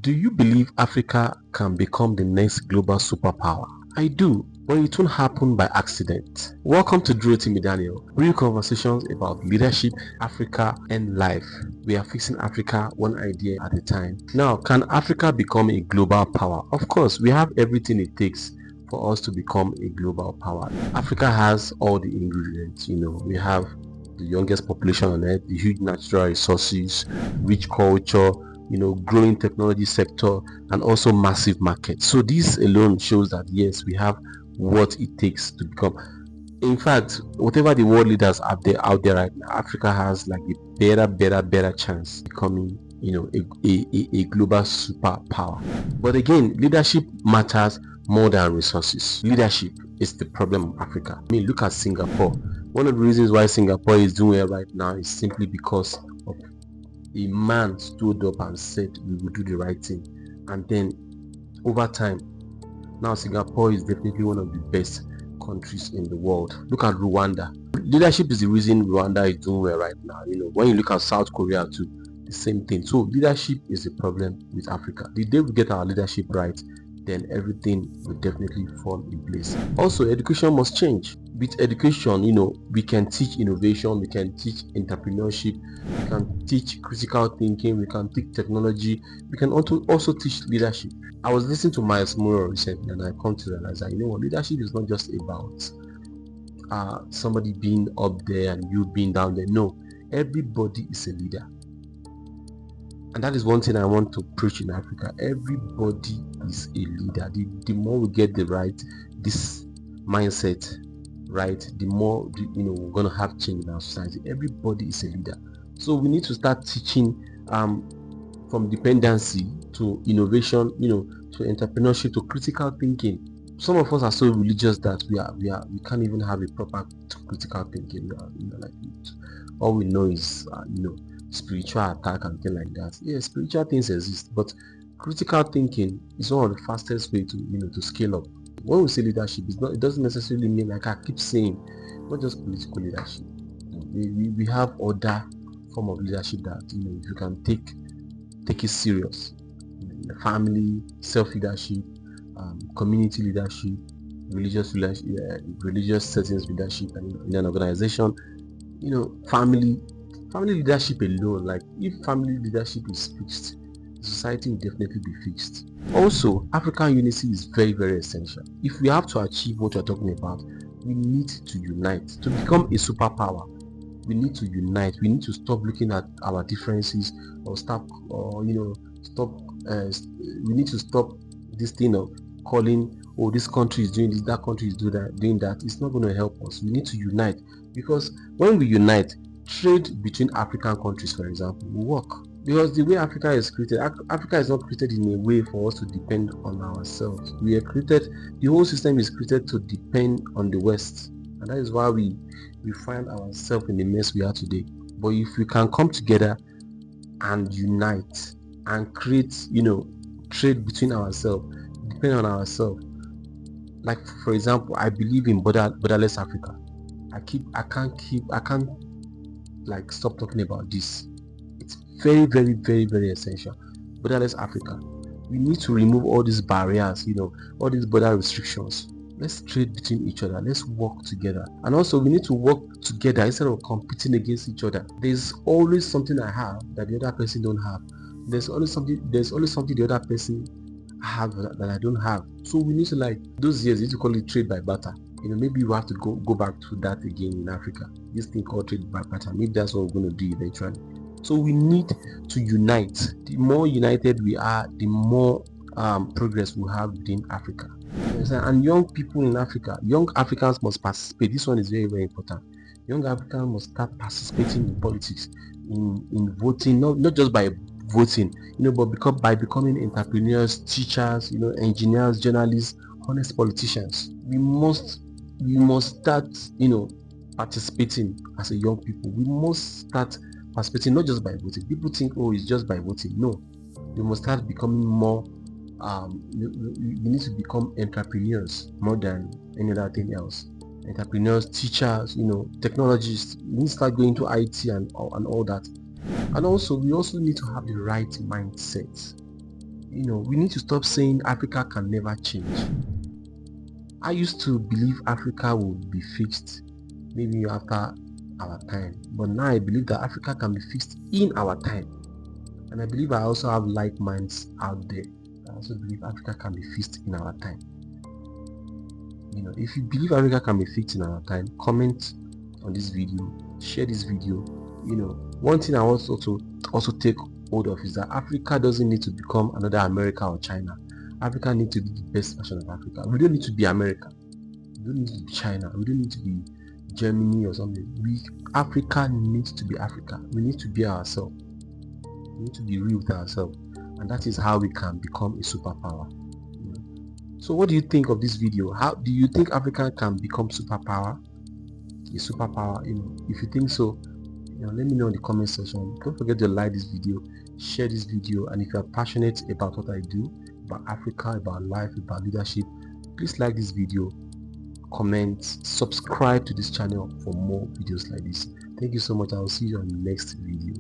Do you believe Africa can become the next global superpower? I do, but it won't happen by accident. Welcome to Durotimi Daniel, real conversations about leadership, Africa, and life. We are fixing Africa one idea at a time. Now, can Africa become a global power? Of course, we have everything it takes for us to become a global power. Africa has all the ingredients. We have the youngest population on earth, the huge natural resources, rich culture, growing technology sector, and also massive market. So this alone shows that yes, we have what it takes to become. In fact, whatever the world leaders out there right now, Africa has like a better chance becoming, a global superpower. But again, leadership matters more than resources. Leadership is the problem of Africa. I mean, look at Singapore. One of the reasons why Singapore is doing well right now is simply because of a man stood up and said we will do the right thing, and then over time, now Singapore is definitely one of the best countries in the world. Look at Rwanda. Leadership is the reason Rwanda is doing well right now. When you look at South Korea too, the same thing. So leadership is the problem with Africa. The day we get our leadership right, then everything will definitely fall in place. Also, education must change. With education, we can teach innovation, we can teach entrepreneurship, we can teach critical thinking, we can teach technology, we can also teach leadership. I was listening to Miles Moore recently, and I come to realize that leadership is not just about somebody being up there and you being down there. No, everybody is a leader. And that is one thing I want to preach in Africa. Everybody is a leader. The more we get this mindset right, the more we're going to have change in our society. Everybody is a leader. So we need to start teaching from dependency to innovation, to entrepreneurship, to critical thinking. Some of us are so religious that we can't even have a proper critical thinking. All we know is spiritual attack and things like that. Yeah, spiritual things exist, but critical thinking is one of the fastest way to scale up. When we say leadership, it doesn't necessarily mean, like I keep saying, not just political leadership. We have other form of leadership that if you can take it serious. Family, self-leadership, community leadership, religious settings leadership, and in an organization, family leadership alone. Like if family leadership is fixed, the society will definitely be fixed. Also, African unity is very, very essential. If we have to achieve what we're talking about, we need to unite. To become a superpower, we need to unite. We need to stop looking at our differences, or we need to stop this thing of calling, oh, this country is doing this, that country is doing that. It's not going to help us. We need to unite, because when we unite, trade between African countries, for example, will work. Because the way Africa is created, Africa is not created in a way for us to depend on ourselves. The whole system is created to depend on the West, and that is why we find ourselves in the mess we are today. But if we can come together and unite and create, trade between ourselves, depend on ourselves. Like for example, I believe in borderless Africa. I can't like stop talking about this. It's very, very, very, very essential. Borderless Africa. We need to remove all these barriers, all these border restrictions. Let's trade between each other. Let's work together. And also, we need to work together instead of competing against each other. There's always something I have that the other person don't have. There's always something the other person have that I don't have. So we need to, like those years, you need to call it trade by barter. Maybe we have to go back to that again in Africa. This thing called trade by barter. Maybe that's what we're going to do eventually. So we need to unite. The more united we are, the more progress we have within Africa. And young people in Africa, young Africans must participate. This one is very, very important. Young Africans must start participating in politics, in voting, not just by voting, but by becoming entrepreneurs, teachers, engineers, journalists, honest politicians. We must start, participating as a young people. We must start participating not just by voting. People think, oh, it's just by voting. No, we must start becoming more. We need to become entrepreneurs more than any other thing else. Entrepreneurs, teachers, technologists. We need to start going to IT and all that. And also, we also need to have the right mindset. we need to stop saying Africa can never change. I used to believe Africa would be fixed maybe after our time, but now I believe that Africa can be fixed in our time. And I believe I also have like minds out there. I also believe Africa can be fixed in our time. If you believe Africa can be fixed in our time, comment on this video, share this video. One thing I want to also take hold of is that Africa doesn't need to become another America or China. Africa needs to be the best version of Africa. We don't need to be America. We don't need to be China. We don't need to be Germany or something. Africa needs to be Africa. We need to be ourselves. We need to be real with ourselves, and that is how we can become a superpower. So what do you think of this video? How do you think Africa can become superpower? A superpower? If you think so, let me know in the comment section. Don't forget to like this video, share this video, and if you are passionate about what I do, about Africa, about life, about leadership, please like this video, comment, subscribe to this channel for more videos like this. Thank you so much. I will see you on the next video.